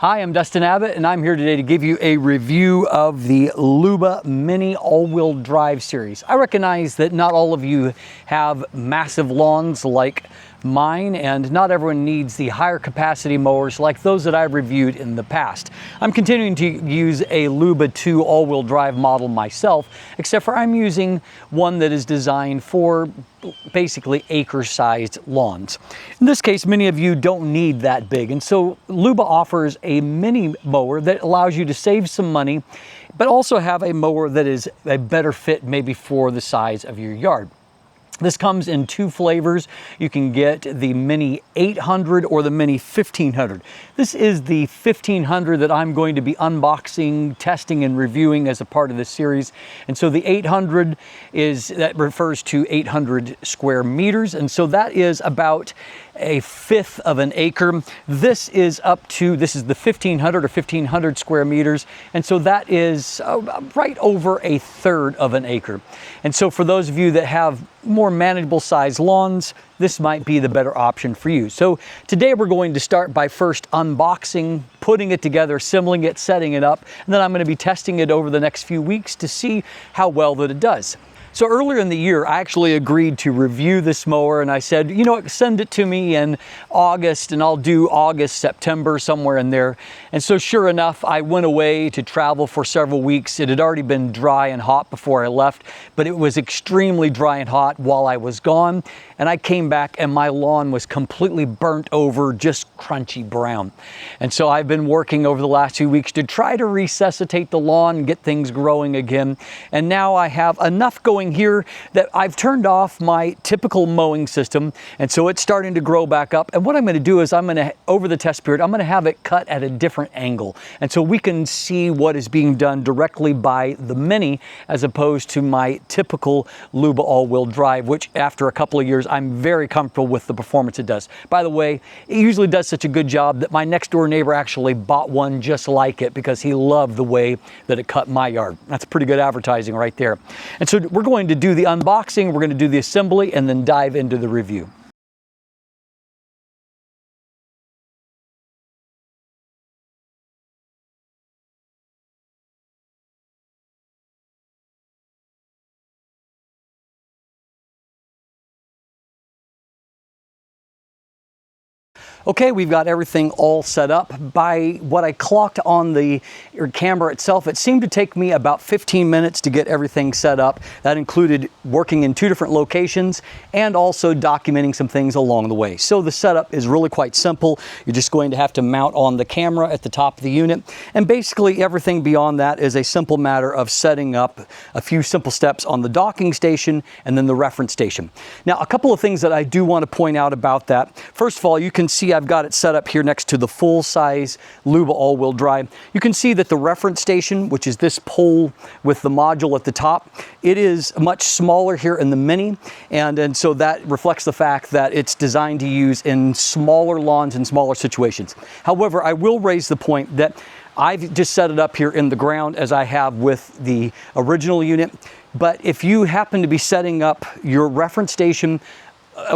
Hi, I'm Dustin Abbott, and I'm here today to give you a review of the LUBA Mini All-Wheel Drive series. I recognize that not all of you have massive lawns like mine, and not everyone needs the higher capacity mowers like those that I've reviewed in the past. I'm continuing to use a LUBA 2 all-wheel drive model myself, except for I'm using one that is designed for basically acre-sized lawns. In this case, many of you don't need that big, and so LUBA offers a mini mower that allows you to save some money, but also have a mower that is a better fit maybe for the size of your yard. This comes in two flavors. You can get the Mini 800 or the Mini 1500. This is the 1500 that I'm going to be unboxing, testing, and reviewing as a part of this series. And so the 800 that refers to 800 square meters. And so that is about a fifth of an acre. This is the 1500 or 1500 square meters. And so that is right over a third of an acre. And so for those of you that have more manageable size lawns, this might be the better option for you. So today we're going to start by first unboxing, putting it together, assembling it, setting it up, and then I'm going to be testing it over the next few weeks to see how well that it does. So earlier in the year, I actually agreed to review this mower, and I said, you know what, send it to me in August, and I'll do August, September, somewhere in there. And so sure enough, I went away to travel for several weeks. It had already been dry and hot before I left, but it was extremely dry and hot while I was gone. And I came back and my lawn was completely burnt over, just crunchy brown. And so I've been working over the last 2 weeks to try to resuscitate the lawn, get things growing again. And now I have enough going here that I've turned off my typical mowing system, and so it's starting to grow back up. And what I'm going to do is over the test period, I'm going to have it cut at a different angle, and so we can see what is being done directly by the Mini as opposed to my typical LUBA all-wheel drive, which after a couple of years I'm very comfortable with the performance it does. By the way, it usually does such a good job that my next door neighbor actually bought one just like it because he loved the way that it cut my yard. That's pretty good advertising right there. And so we're going to do the unboxing, we're going to do the assembly, and then dive into the review. Okay, we've got everything all set up. By what I clocked on the camera itself, it seemed to take me about 15 minutes to get everything set up. That included working in 2 different locations and also documenting some things along the way. So the setup is really quite simple. You're just going to have to mount on the camera at the top of the unit. And basically everything beyond that is a simple matter of setting up a few simple steps on the docking station and then the reference station. Now, a couple of things that I do want to point out about that. First of all, you can see I've got it set up here next to the full-size LUBA all-wheel drive. You can see that the reference station, which is this pole with the module at the top, it is much smaller here in the Mini, and so that reflects the fact that it's designed to use in smaller lawns and smaller situations. However, I will raise the point that I've just set it up here in the ground as I have with the original unit, but if you happen to be setting up your reference station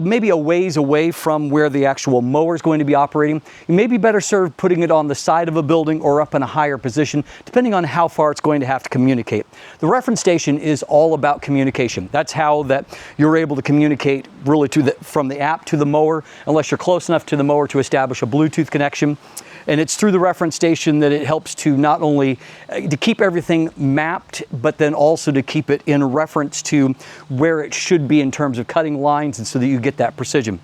maybe a ways away from where the actual mower is going to be operating, you may be better served putting it on the side of a building or up in a higher position, depending on how far it's going to have to communicate. The reference station is all about communication. That's how that you're able to communicate really from the app to the mower, unless you're close enough to the mower to establish a Bluetooth connection. And it's through the reference station that it helps to not only to keep everything mapped, but then also to keep it in reference to where it should be in terms of cutting lines, and so that you get that precision.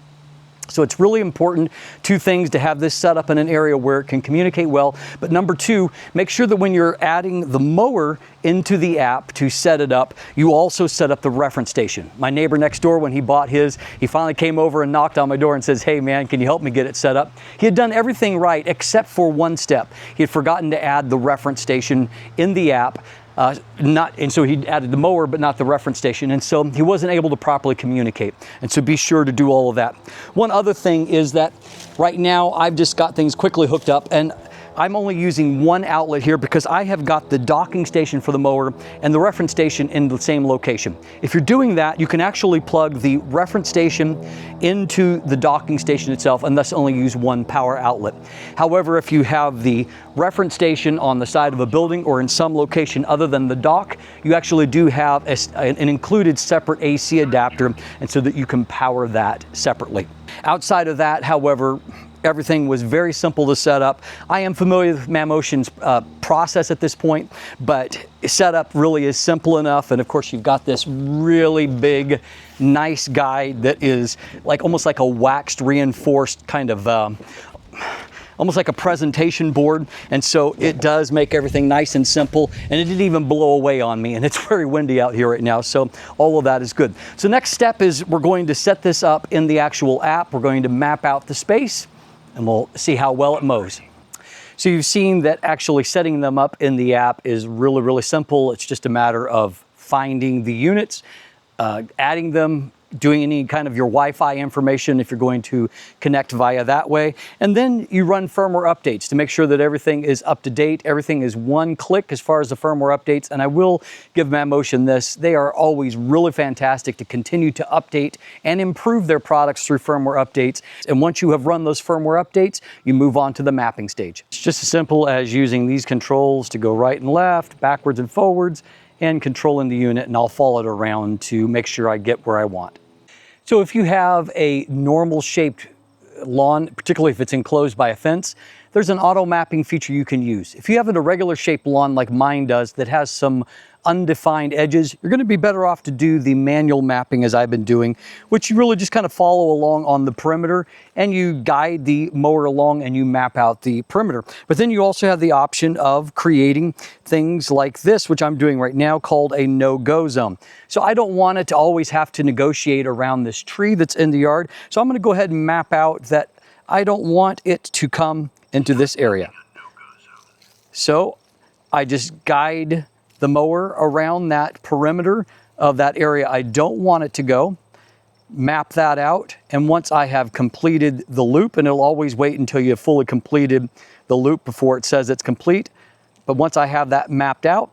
So it's really important, 2 things, to have this set up in an area where it can communicate well. But number 2, make sure that when you're adding the mower into the app to set it up, you also set up the reference station. My neighbor next door, when he bought his, he finally came over and knocked on my door and says, "Hey man, can you help me get it set up?" He had done everything right except for one step. He had forgotten to add the reference station in the app. And so he added the mower, but not the reference station. And so he wasn't able to properly communicate. And so be sure to do all of that. One other thing is that right now I've just got things quickly hooked up, and I'm only using one outlet here because I have got the docking station for the mower and the reference station in the same location. If you're doing that, you can actually plug the reference station into the docking station itself and thus only use one power outlet. However, if you have the reference station on the side of a building or in some location other than the dock, you actually do have an included separate AC adapter, and so that you can power that separately. Outside of that, however, everything was very simple to set up. I am familiar with Mammotion's process at this point, but setup really is simple enough. And of course, you've got this really big, nice guide that is like almost like a waxed reinforced kind of almost like a presentation board, and so it does make everything nice and simple, and it didn't even blow away on me, and it's very windy out here right now, so all of that is good. So next step is we're going to set this up in the actual app. We're going to map out the space, and we'll see how well it mows. So you've seen that actually setting them up in the app is really, really simple. It's just a matter of finding the units, adding them, doing any kind of your Wi-Fi information if you're going to connect via that way. And then you run firmware updates to make sure that everything is up to date. Everything is one click as far as the firmware updates. And I will give Mammotion this. They are always really fantastic to continue to update and improve their products through firmware updates. And once you have run those firmware updates, you move on to the mapping stage. It's just as simple as using these controls to go right and left, backwards and forwards, and controlling the unit, and I'll follow it around to make sure I get where I want. So if you have a normal shaped lawn, particularly if it's enclosed by a fence, there's an auto mapping feature you can use. If you have an irregular shaped lawn like mine does that has some undefined edges, you're going to be better off to do the manual mapping as I've been doing, which you really just kind of follow along on the perimeter and you guide the mower along and you map out the perimeter. But then you also have the option of creating things like this, which I'm doing right now, called a no-go zone. So I don't want it to always have to negotiate around this tree that's in the yard. So I'm going to go ahead and map out that I don't want it to come into this area. So I just guide the mower around that perimeter of that area I don't want it to go, map that out, and once I have completed the loop, and it'll always wait until you have fully completed the loop before it says it's complete, but once I have that mapped out,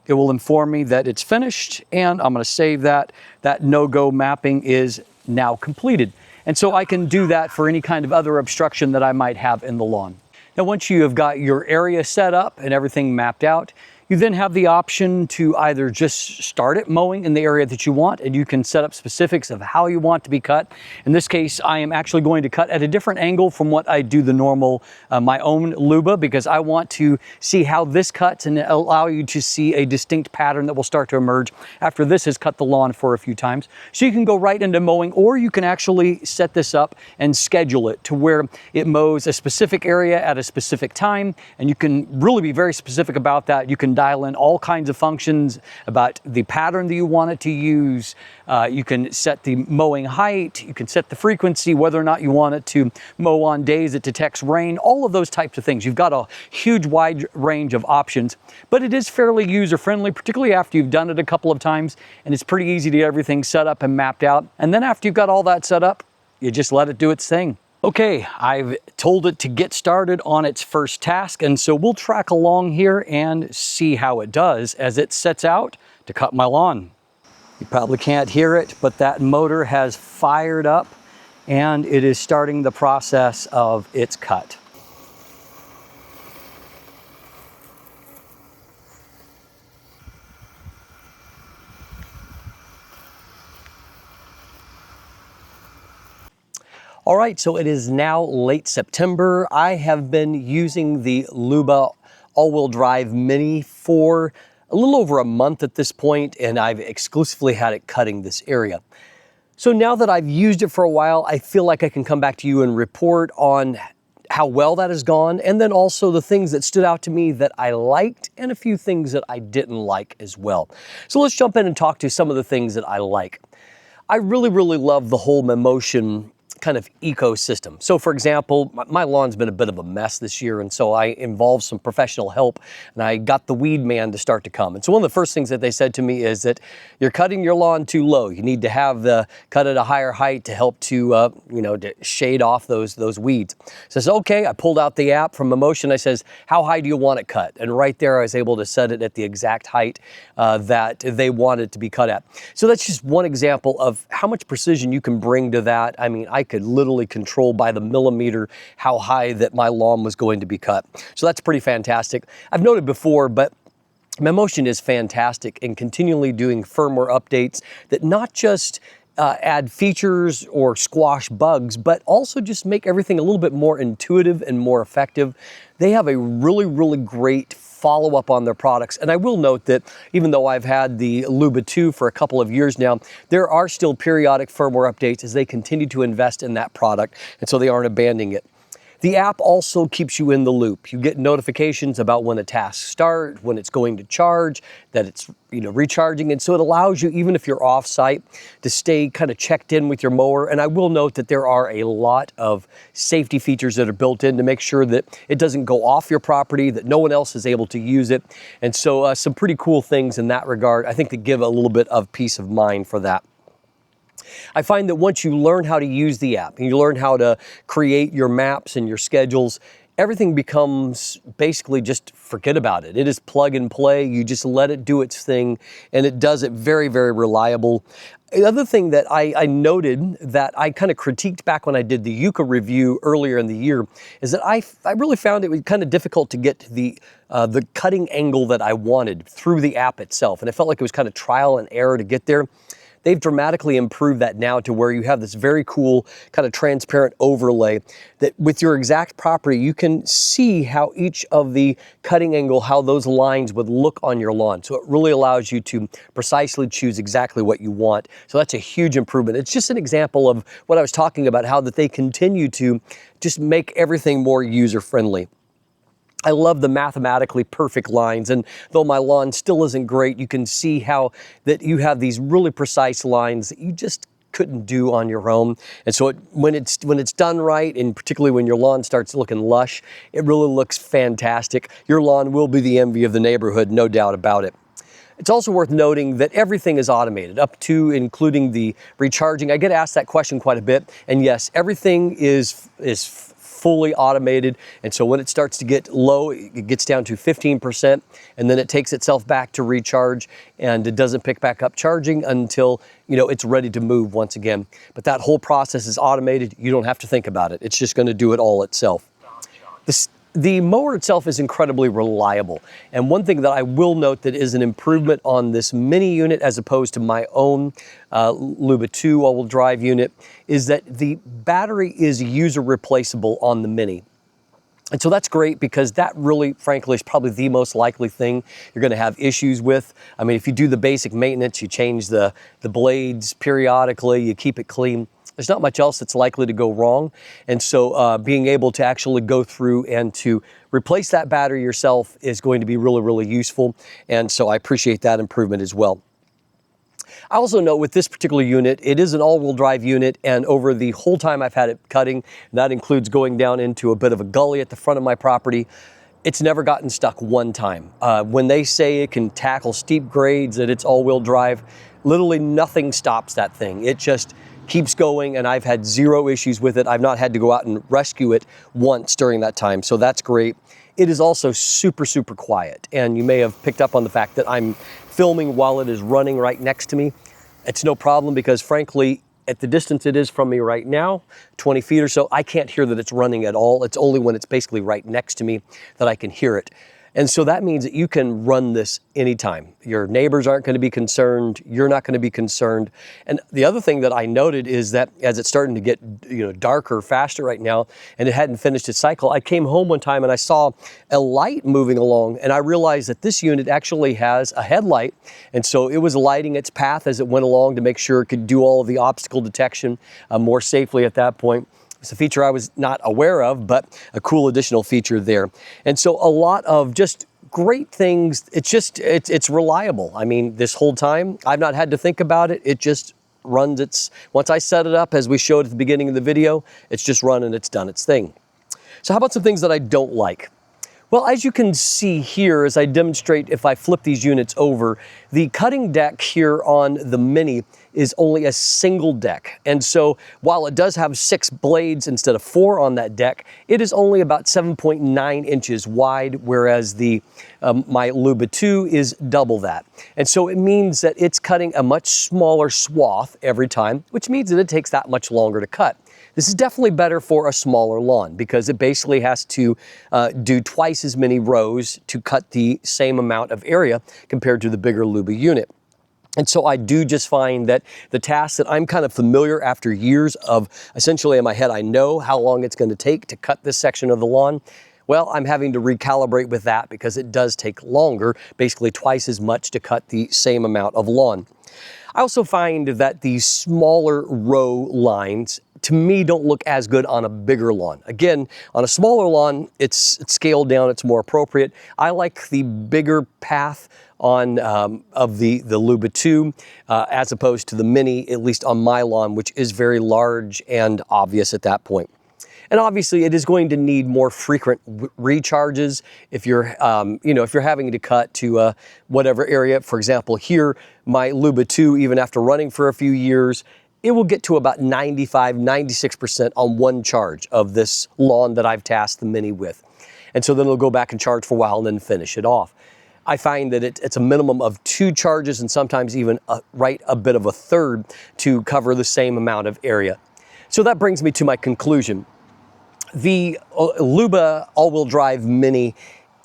it will inform me that it's finished, and I'm going to save that. That no-go mapping is now completed. And so I can do that for any kind of other obstruction that I might have in the lawn. Now, once you have got your area set up and everything mapped out, you then have the option to either just start it mowing in the area that you want, and you can set up specifics of how you want to be cut. In this case, I am actually going to cut at a different angle from what I do the normal, my own Luba, because I want to see how this cuts and allow you to see a distinct pattern that will start to emerge after this has cut the lawn for a few times. So you can go right into mowing, or you can actually set this up and schedule it to where it mows a specific area at a specific time, and you can really be very specific about that. You can dial in all kinds of functions about the pattern that you want it to use. You can set the mowing height, you can set the frequency, whether or not you want it to mow on days it detects rain, all of those types of things. You've got a huge wide range of options, but it is fairly user-friendly, particularly after you've done it a couple of times, and it's pretty easy to get everything set up and mapped out. And then after you've got all that set up, you just let it do its thing. Okay, I've told it to get started on its first task, and so we'll track along here and see how it does as it sets out to cut my lawn. You probably can't hear it, but that motor has fired up and it is starting the process of its cut. All right, so it is now late September. I have been using the Luba all-wheel drive Mini for a little over a month at this point, and I've exclusively had it cutting this area. So now that I've used it for a while, I feel like I can come back to you and report on how well that has gone, and then also the things that stood out to me that I liked and a few things that I didn't like as well. So let's jump in and talk to some of the things that I like. I really love the whole Mammotion kind of ecosystem. So for example, my lawn's been a bit of a mess this year, and so I involved some professional help, and I got the weed man to start to come. And so one of the first things that they said to me is that you're cutting your lawn too low. You need to have the cut at a higher height to help to, you know, to shade off those weeds. So I said, okay, I pulled out the app from Mammotion. I says, how high do you want it cut? And right there, I was able to set it at the exact height that they wanted to be cut at. So that's just one example of how much precision you can bring to that. I mean, I could literally control by the millimeter how high that my lawn was going to be cut. So that's pretty fantastic. I've noted before, but Mammotion is fantastic in continually doing firmware updates that not just add features or squash bugs, but also just make everything a little bit more intuitive and more effective. They have a really, really great follow up on their products. And I will note that even though I've had the LUBA 2 for a couple of years now, there are still periodic firmware updates as they continue to invest in that product. And so they aren't abandoning it. The app also keeps you in the loop. You get notifications about when a task starts, when it's going to charge, that it's, you know, recharging. And so it allows you, even if you're off site, to stay kind of checked in with your mower. And I will note that there are a lot of safety features that are built in to make sure that it doesn't go off your property, that no one else is able to use it. And so some pretty cool things in that regard, I think, that give a little bit of peace of mind for that. I find that once you learn how to use the app and you learn how to create your maps and your schedules, everything becomes basically just forget about it. It is plug and play. You just let it do its thing, and it does it very, very reliable. The other thing that I noted that I kind of critiqued back when I did the Yucca review earlier in the year is that I really found it was kind of difficult to get the cutting angle that I wanted through the app itself. And it felt like it was kind of trial and error to get there. They've dramatically improved that now to where you have this very cool kind of transparent overlay that with your exact property, you can see how each of the cutting angle, how those lines would look on your lawn. So it really allows you to precisely choose exactly what you want. So that's a huge improvement. It's just an example of what I was talking about, how that they continue to just make everything more user-friendly. I love the mathematically perfect lines, and though my lawn still isn't great, you can see how that you have these really precise lines that you just couldn't do on your own. And so when it's done right, and particularly when your lawn starts looking lush, it really looks fantastic. Your lawn will be the envy of the neighborhood, no doubt about it. It's also worth noting that everything is automated, up to including the recharging. I get asked that question quite a bit, and yes, everything is fully automated. And so when it starts to get low, it gets down to 15%, and then it takes itself back to recharge, and it doesn't pick back up charging until, you know, it's ready to move once again. But that whole process is automated. You don't have to think about it. It's just going to do it all itself. The mower itself is incredibly reliable. And one thing that I will note that is an improvement on this mini unit as opposed to my own LUBA 2 all-wheel drive unit is that the battery is user replaceable on the Mini. And so that's great because that really, frankly, is probably the most likely thing you're going to have issues with. I mean, if you do the basic maintenance, you change the blades periodically, you keep it clean, there's not much else that's likely to go wrong. And so being able to actually go through and to replace that battery yourself is going to be really, really useful. And so I appreciate that improvement as well. I also know with this particular unit, it is an all-wheel drive unit, and over the whole time I've had it cutting, and that includes going down into a bit of a gully at the front of my property, it's never gotten stuck one time. When they say it can tackle steep grades, that it's all-wheel drive, literally nothing stops that thing. It just keeps going, and I've had zero issues with it. I've not had to go out and rescue it once during that time, so that's great. It is also super, super quiet, and you may have picked up on the fact that I'm filming while it is running right next to me. It's no problem because, frankly, at the distance it is from me right now, 20 feet or so, I can't hear that it's running at all. It's only when it's basically right next to me that I can hear it. And so that means that you can run this anytime. Your neighbors aren't going to be concerned. You're not going to be concerned. And the other thing that I noted is that as it's starting to get, you know, darker faster right now, and it hadn't finished its cycle, I came home one time and I saw a light moving along, and I realized that this unit actually has a headlight. And so it was lighting its path as it went along to make sure it could do all of the obstacle detection more safely at that point. It's a feature I was not aware of, but a cool additional feature there. And so a lot of just great things. It's reliable. I mean, this whole time, I've not had to think about it. It just once I set it up as we showed at the beginning of the video, it's just running, it's done its thing. So how about some things that I don't like? Well, as you can see here, as I demonstrate, if I flip these units over, the cutting deck here on the Mini is only a single deck. And so while it does have 6 blades instead of 4 on that deck, it is only about 7.9 inches wide, whereas the my LUBA 2 is double that. And so it means that it's cutting a much smaller swath every time, which means that it takes that much longer to cut. This is definitely better for a smaller lawn because it basically has to do twice as many rows to cut the same amount of area compared to the bigger LUBA unit. And so I do just find that the tasks that I'm kind of familiar after years of essentially in my head, I know how long it's going to take to cut this section of the lawn. Well, I'm having to recalibrate with that because it does take longer, basically twice as much to cut the same amount of lawn. I also find that these smaller row lines to me don't look as good on a bigger lawn. Again, on a smaller lawn, it's scaled down, it's more appropriate. I like the bigger path on of the LUBA 2 as opposed to the Mini, at least on my lawn, which is very large and obvious at that point. And obviously it is going to need more frequent recharges if you're, if you're having to cut to whatever area. For example, here, my LUBA 2, even after running for a few years, it will get to about 95, 96% on one charge of this lawn that I've tasked the Mini with. And so then it'll go back and charge for a while and then finish it off. I find that it's a minimum of 2 charges and sometimes even a bit of a third to cover the same amount of area. So that brings me to my conclusion. The LUBA all-wheel drive Mini,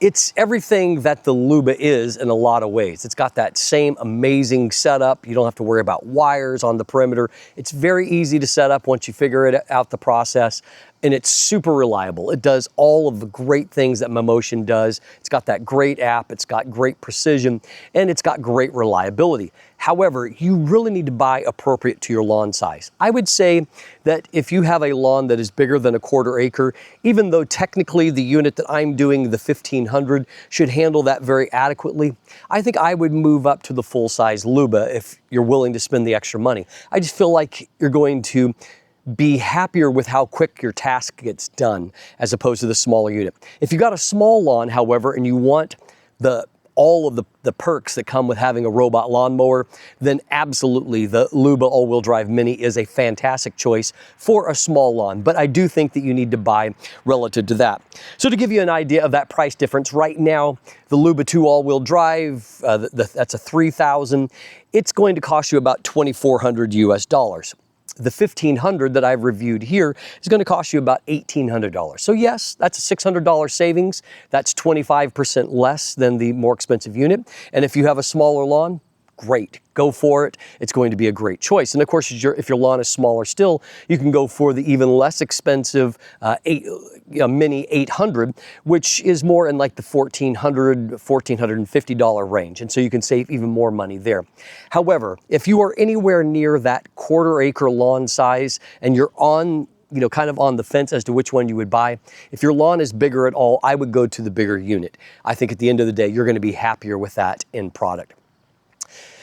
it's everything that the LUBA is in a lot of ways. It's got that same amazing setup. You don't have to worry about wires on the perimeter. It's very easy to set up once you figure it out the process, and it's super reliable. It does all of the great things that Mammotion does. It's got that great app, it's got great precision, and it's got great reliability. However, you really need to buy appropriate to your lawn size. I would say that if you have a lawn that is bigger than a 1/4 acre, even though technically the unit that I'm doing, the 1500, should handle that very adequately, I think I would move up to the full-size LUBA if you're willing to spend the extra money. I just feel like you're going to be happier with how quick your task gets done as opposed to the smaller unit. If you got a small lawn, however, and you want all of the perks that come with having a robot lawnmower, then absolutely the LUBA all-wheel drive Mini is a fantastic choice for a small lawn. But I do think that you need to buy relative to that. So to give you an idea of that price difference, right now, the LUBA 2 all-wheel drive, that's a 3,000. It's going to cost you about $2,400 US. The 1500 that I've reviewed here is going to cost you about $1,800. So yes, that's a $600 savings. That's 25% less than the more expensive unit. And if you have a smaller lawn, great, go for it. It's going to be a great choice. And of course, if your lawn is smaller still, you can go for the even less expensive Mini 800, which is more in like the $1,400, $1,450 range. And so you can save even more money there. However, if you are anywhere near that 1/4 acre lawn size and you're on kind of on the fence as to which one you would buy. If your lawn is bigger at all, I would go to the bigger unit. I think at the end of the day, you're going to be happier with that end product.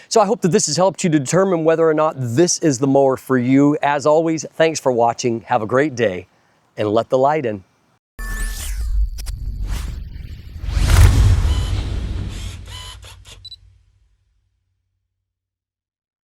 So I hope that this has helped you to determine whether or not this is the mower for you. As always, thanks for watching. Have a great day and let the light in.